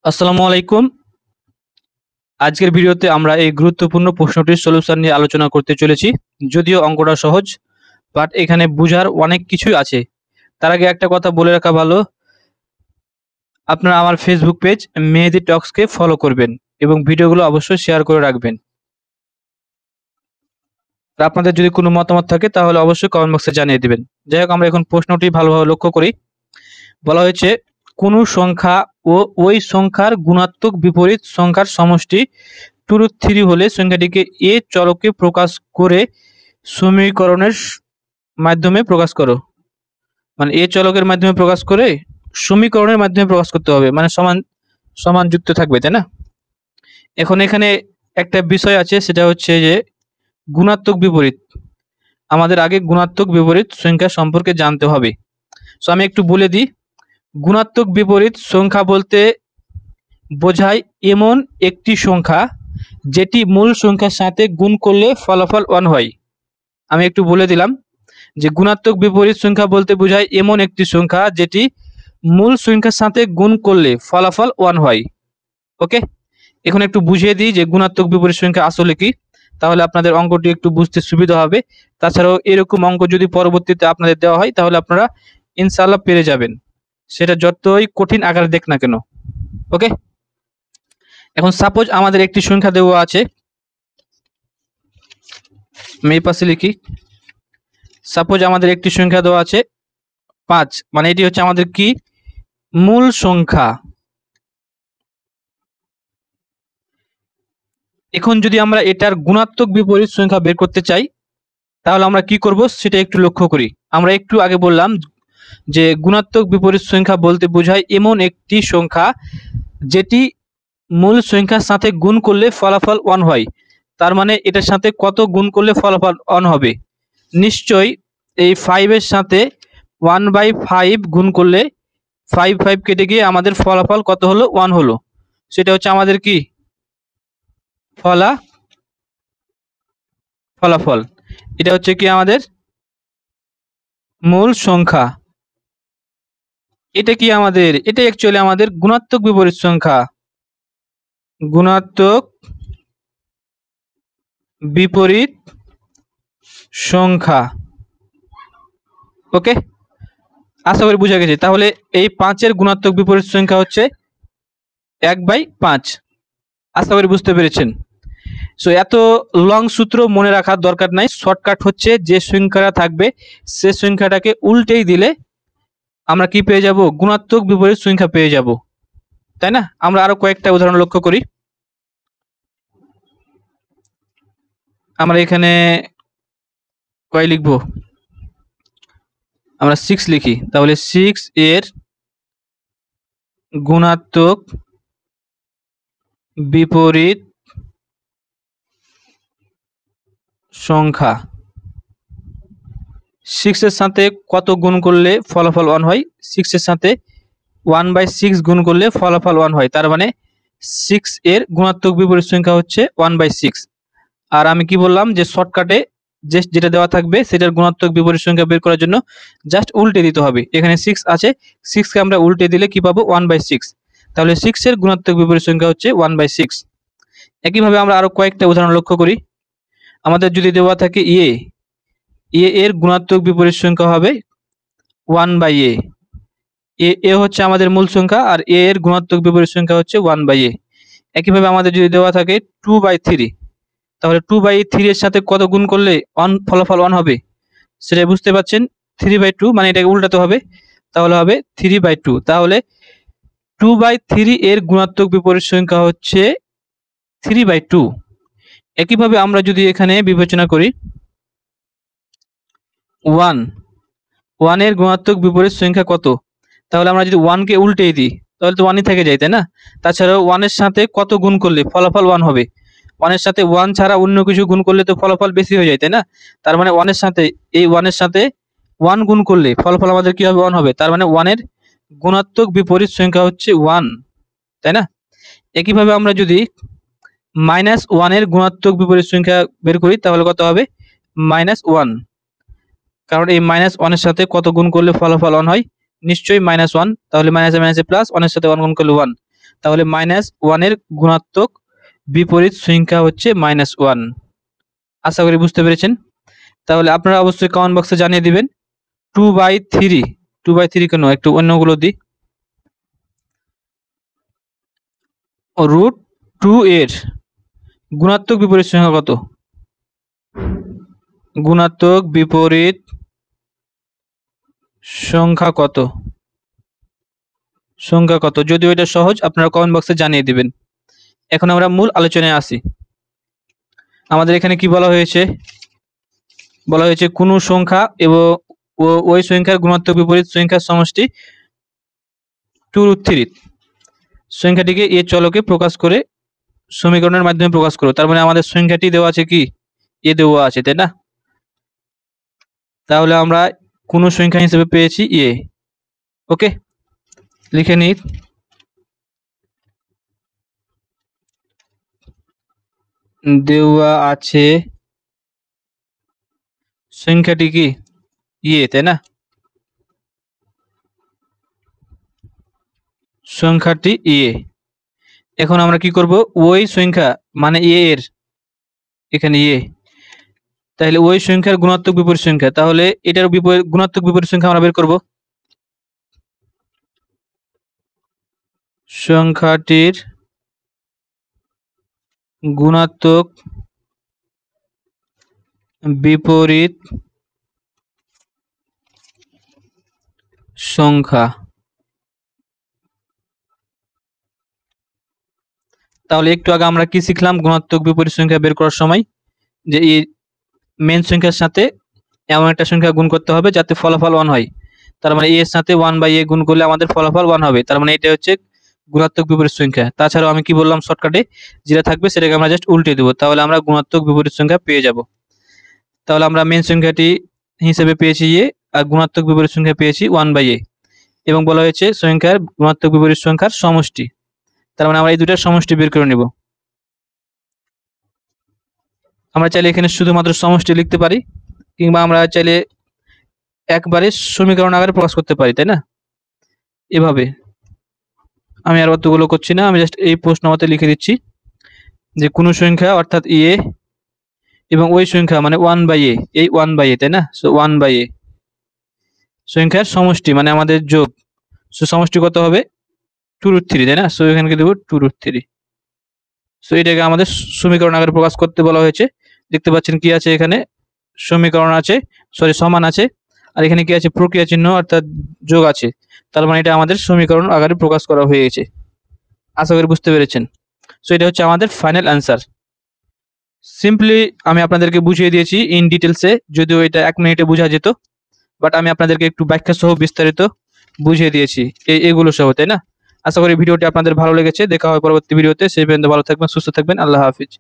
আসসালামু আলাইকুম। আজকের ভিডিওতে আমরা এই গুরুত্বপূর্ণ প্রশ্নটির সলিউশন নিয়ে আলোচনা করতে চলেছি। যদিও অঙ্কটা সহজ, বাট এখানে বুঝার অনেক কিছুই আছে। তার আগে একটা কথা বলে রাখা ভালো, আপনারা আমার ফেসবুক পেজ মেহেদি টক্সকে ফলো করবেন এবং ভিডিওগুলো অবশ্যই শেয়ার করে রাখবেন। আর আপনাদের যদি কোনো মতামত থাকে তাহলে অবশ্যই কমেন্ট বক্সে জানিয়ে দিবেন। যাই হোক, আমরা এখন প্রশ্নটি ভালোভাবে লক্ষ্য করি। বলা হয়েছে, কোনো সংখ্যা ও ওই সংখ্যার গুণাত্মক বিপরীত সংখ্যার সমষ্টি 2√3 হলে সংখ্যাটিকে এ চলকে প্রকাশ করে সমীকরণের মাধ্যমে প্রকাশ করো। মানে এ চলকের মাধ্যমে প্রকাশ করে সমীকরণের মাধ্যমে প্রকাশ করতে হবে, মানে সমান সমান যুক্ত থাকবে, তাই না? এখন এখানে একটা বিষয় আছে, সেটা হচ্ছে যে গুণাত্মক বিপরীত। আমাদের আগে গুণাত্মক বিপরীত সংখ্যা সম্পর্কে জানতে হবে। সো আমি একটু বলে দিই। গুণাত্মক বিপরীত সংখ্যা বলতে বোঝায় এমন একটি সংখ্যা যেটি মূল সংখ্যার সাথে গুণ করলে ফলাফল 1 হয়। আমি একটু বলে দিলাম যে গুণাত্মক বিপরীত সংখ্যা বলতে বোঝায় এমন একটি সংখ্যা যেটি মূল সংখ্যার সাথে গুণ করলে ফলাফল 1 হয়। ওকে, এখন একটু বুঝিয়ে দিই যে গুণাত্মক বিপরীত সংখ্যা আসলে কি, তাহলে আপনাদের অঙ্কটি একটু বুঝতে সুবিধা হবে। তাছাড়াও এরকম অঙ্ক যদি পরবর্তীতে আপনাদের দেওয়া হয় তাহলে আপনারা ইনশাআল্লাহ পেরে যাবেন, সেটা যতই কঠিন আকারে দেখ না কেন। ওকে, এখন সাপোজ আমাদের একটি সংখ্যা দেওয়া আছে, আমি এই পাশে লিখি। সাপোজ আমাদের একটি সংখ্যা দেওয়া আছে 5, মানে এটি হচ্ছে আমাদের কি মূল সংখ্যা। এখন যদি আমরা এটার গুণাত্মক বিপরীত সংখ্যা বের করতে চাই তাহলে আমরা কি করব সেটা একটু লক্ষ্য করি। আমরা একটু আগে বললাম যে গুণাত্মক বিপরীত সংখ্যা বলতে বোঝায় এমন একটি সংখ্যা যেটি মূল সংখ্যার সাথে গুণ করলে ফলাফল 1 হয়। তার মানে এটার সাথে কত গুণ করলে ফলাফল 1 হবে? নিশ্চয়ই এই 5 এর সাথে 1/5 গুণ করলে 5 কেটে গিয়ে আমাদের ফলাফল কত হলো? 1 হলো। সেটা হচ্ছে আমাদের কি ফলাফল। এটা হচ্ছে কি আমাদের মূল সংখ্যা। এটা কি আমাদের, এটা অ্যাকচুয়ালি আমাদের গুণাত্মক বিপরীত সংখ্যা। গুণাত্মক বিপরীত সংখ্যা। ওকে, আশা করি বুঝা গেছে। তাহলে এই 5 এর গুণাত্মক বিপরীত সংখ্যা হচ্ছে 1/5। আশা করি বুঝতে পেরেছেন। সো এত লং সূত্র মনে রাখার দরকার নাই। শর্টকাট হচ্ছে যে সংখ্যাটা থাকবে সে সংখ্যাটাকে উল্টেই দিলে আমরা কি পেয়ে যাব? গুণাত্মক বিপরীত সংখ্যা পেয়ে যাব, তাই না? আমরা আরো কয়েকটা উদাহরণ লক্ষ্য করি। আমরা এখানে কয় লিখব? আমরা 6 লিখি। তাহলে 6 এর গুণাত্মক বিপরীত সংখ্যা। 6 এর সাথে কত গুণ করলে ফলাফল 1 হয়? 6 এর সাথে 1/6 গুণ করলে ফলাফল 1 হয়। তার মানে 6 এর গুণাত্মক বিপরীত সংখ্যা হচ্ছে 1/6। আর আমি কি বললাম যে শর্টকাটে যেটা দেওয়া থাকবে সেটার গুণাত্মক বিপরীত সংখ্যা বের করার জন্য জাস্ট উল্টে দিতে হবে। এখানে 6 আছে, 6 কে আমরা উল্টে দিলে কি পাবো? 1/6। তাহলে 6 এর গুণাত্মক বিপরীত সংখ্যা হচ্ছে 1/6। একইভাবে আমরা আরো কয়েকটা উদাহরণ লক্ষ্য করি। আমাদের যদি দেওয়া থাকে এ এর গুণাত্মক বিপরীত সংখ্যা হবে 1/a। এ হচ্ছে আমাদের মূল সংখ্যা আর এ এর গুণাত্মক বিপরীত সংখ্যা হচ্ছে 1/a। একইভাবে আমাদের যদি দেওয়া থাকে 2/3, তাহলে 2/3 এর সাথে কত গুণ করলে ফলাফল 1 হবে? সেটা বুঝতে পারছেন। 3/2, মানে এটাকে উল্টাতে হবে, তাহলে হবে 3/2। তাহলে 2/3 এর গুণাত্মক বিপরীত সংখ্যা হচ্ছে 3/2। একইভাবে আমরা যদি এখানে বিবেচনা করি 1 এর গুণাত্মক বিপরীত সংখ্যা কত? তাহলে আমরা যদি 1 কে উল্টেই দিই তাহলে তো 1ই থেকে যায়, তাই না? তাছাড়াও 1 এর সাথে কত গুণ করলে ফলাফল 1 হবে? 1 এর সাথে 1 ছাড়া অন্য কিছু গুণ করলে তো ফলাফল বেশি হয়ে যায়, তাই না? তার মানে 1 এর সাথে 1 গুণ করলে ফলাফল আমাদের কি হবে? 1 হবে। তার মানে 1 এর গুণাত্মক বিপরীত সংখ্যা হচ্ছে 1, তাই না? একইভাবে আমরা যদি -1 এর গুণাত্মক বিপরীত সংখ্যা বের করি তাহলে কত হবে? -1। কারণ এই -1 এর সাথে কত গুণ করলে ফলাফল 1 হয়? নিশ্চয়ই -1। তাহলে মাইনাসে মাইনাসে প্লাস, 1 এর সাথে 1 গুণ করলে 1। তাহলে -1 গুণাত্মক বিপরীত সংখ্যা হচ্ছে -1। আশা করি বুঝতে পেরেছেন। তাহলে আপনারা অবশ্যই কমেন্ট বক্সে জানিয়ে দিবেন 2/3 2/3 কেন, একটু অন্যগুলো দিই। √2 এর গুণাত্মক বিপরীত সংখ্যা কত? গুণাত্মক বিপরীত সংখ্যা কত? যদিও এটা সহজ, আপনারা কমেন্ট বক্সে জানিয়ে দিবেন। এখন আমরা মূল আলোচনায় আসি। আমাদের এখানে কি বলা হয়েছে? বলা হয়েছে কোনো সংখ্যা এবং ওই সংখ্যার গুণাত্মক বিপরীত সংখ্যার সমষ্টি 2√3 সংখ্যাটিকে এ চলকে প্রকাশ করে সমীকরণের মাধ্যমে প্রকাশ করো। তার মানে আমাদের সংখ্যাটি দেওয়া আছে কি? এ দেওয়া আছে, তাই না? তাহলে আমরা কোনো সংখ্যা হিসেবে পেয়েছি এ। ওকে, লিখে নিই। দেওয়া আছে সংখ্যাটি কি? এ, তাই না? সংখ্যাটি এ। এখন আমরা কি করব? ওই সংখ্যা মানে এ এর, এখানে এ, তাহলে ওই সংখ্যার গুণাত্মক বিপরীত সংখ্যা, তাহলে এটার গুণাত্মক বিপরীত সংখ্যা আমরা বের করব। সংখ্যাটির গুণাত্মক বিপরীত সংখ্যা। তাহলে একটু আগে আমরা কি শিখলাম গুণাত্মক বিপরীত সংখ্যা বের করার সময়? যে এই মেন সংখ্যার সাথে এমন একটা সংখ্যা গুণ করতে হবে যাতে ফলাফল 1 হয়। তার মানে এ এর সাথে 1/a গুণ করলে আমাদের ফলাফল 1 হবে। তার মানে এটা হচ্ছে গুণাত্মক বিপরীত সংখ্যা। তাছাড়াও আমি কি বললাম শর্টকাটে, যেটা থাকবে সেটাকে আমরা জাস্ট উল্টে দেব, তাহলে আমরা গুণাত্মক বিপরীত সংখ্যা পেয়ে যাব। তাহলে আমরা মেন সংখ্যাটি হিসেবে পেয়েছি এ, আর গুণাত্মক বিপরীত সংখ্যা পেয়েছি 1/a, এবং বলা হয়েছে সংখ্যার গুণাত্মক বিপরীত সংখ্যার সমষ্টি। তার মানে আমরা এই দুটার সমষ্টি বের করে নেব। আমরা চাইলে এখানে শুধুমাত্র সমষ্টি লিখতে পারি, কিংবা আমরা চাইলে একবারে সমীকরণ আকারে প্রকাশ করতে পারি, তাই না? এভাবে আমি আর অতগুলো করছি না, আমি জাস্ট এই প্রশ্ন মতে লিখে দিচ্ছি যে কোনো সংখ্যা অর্থাৎ এ এবং ওই সংখ্যা মানে 1/a, এই 1/a, তাই না? সো 1/a সংখ্যার সমষ্টি মানে আমাদের যোগ। সো সমষ্টি কত হবে? 2√3, তাই না? সো এখানে কি দেব? 2√3। সো এটাকে আমাদের সমীকরণ আকারে প্রকাশ করতে বলা হয়েছে। দেখতে পাচ্ছেন কি আছে এখানে? সমীকরণ আছে, সমান আছে, আর এখানে কি আছে? প্রক্রিয়া চিহ্ন অর্থাৎ যোগ আছে। তার মানে এটা আমাদের সমীকরণ আকারে প্রকাশ করা হয়েছে। আশা করি বুঝতে পেরেছেন। সো এটা হচ্ছে আমাদের ফাইনাল অ্যান্সার। সিম্পলি আমি আপনাদেরকে বুঝিয়ে দিয়েছি ইন ডিটেলসে, যদিও এটা 1 মিনিটে বোঝা যেত, বাট আমি আপনাদেরকে একটু ব্যাখ্যা সহ বিস্তারিত বুঝিয়ে দিয়েছি এগুলো সহ, তাই না? আশা করি ভিডিওটি আপনাদের ভালো লেগেছে। দেখা হয় পরবর্তী ভিডিওতে। সেই পর্যন্ত ভালো থাকবেন, সুস্থ থাকবেন। আল্লাহ হাফিজ।